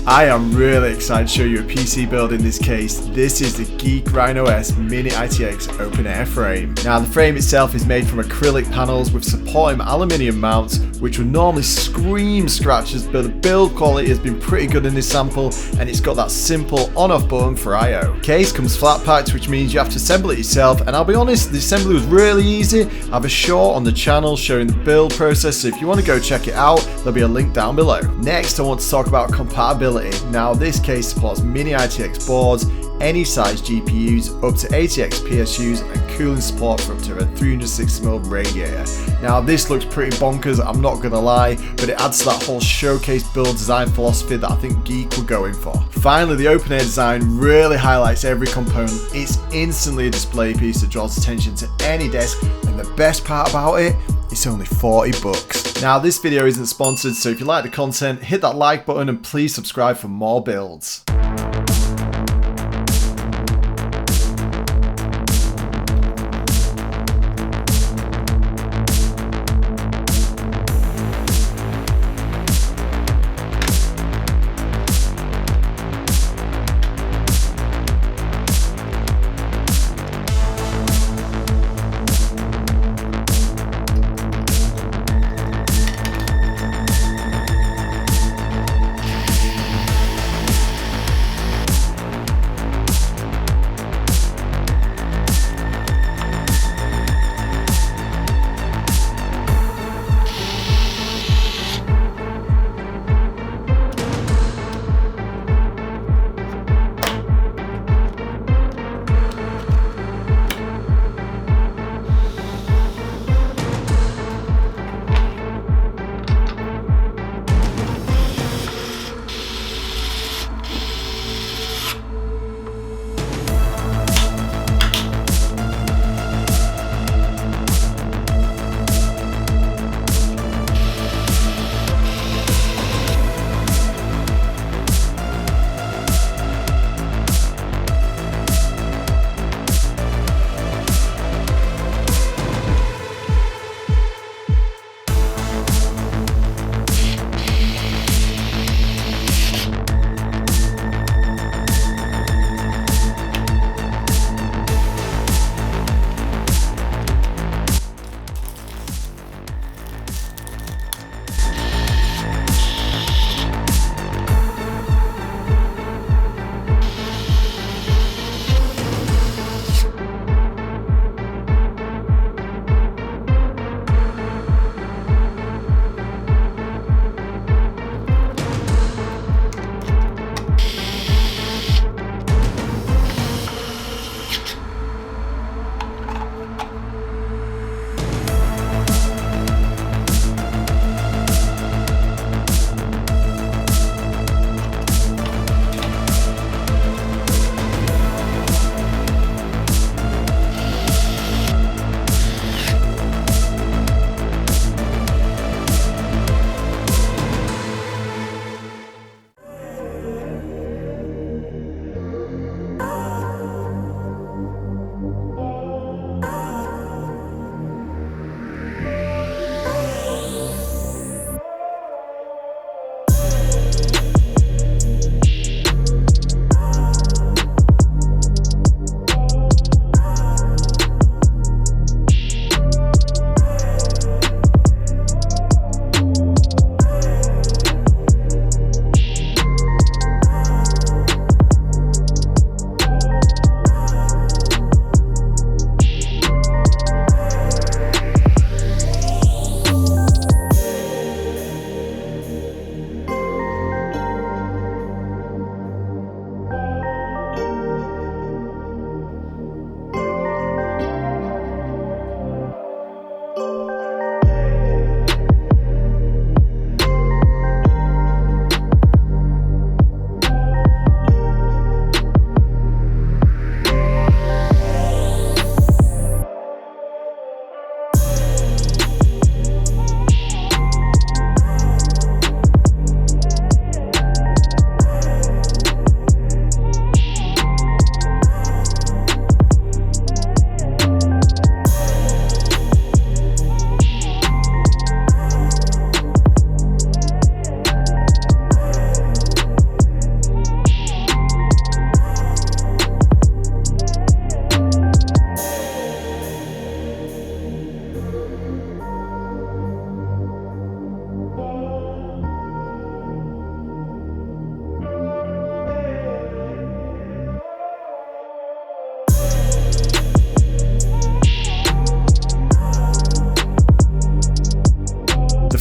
I am really excited to show you a PC build in this case. This is the GEEEK Rhino S Mini-ITX open air frame. Now the frame itself is made from acrylic panels with supporting aluminium mounts, which would normally scream scratches, but the build quality has been pretty good in this sample, and it's got that simple on-off button for I/O. Case comes flat packed, which means you have to assemble it yourself, and I'll be honest, the assembly was really easy. I have a short on the channel showing the build process, so if you want to go check it out, there'll be a link down below. Next, I want to talk about compatibility. Now this case supports Mini-ITX boards, any size GPUs, up to 80x PSUs, and cooling support for up to a 360mm radiator. Now this looks pretty bonkers, I'm not gonna lie, but it adds to that whole showcase build design philosophy that I think GEEEK were going for. Finally, the open air design really highlights every component. It's instantly a display piece that draws attention to any desk, and the best part about it, it's only 40 bucks. Now this video isn't sponsored, so if you like the content, hit that like button and please subscribe for more builds.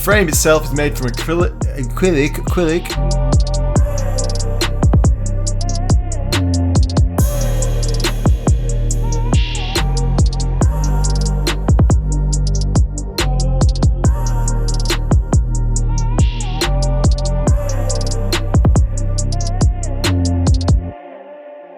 frame itself is made from acrylic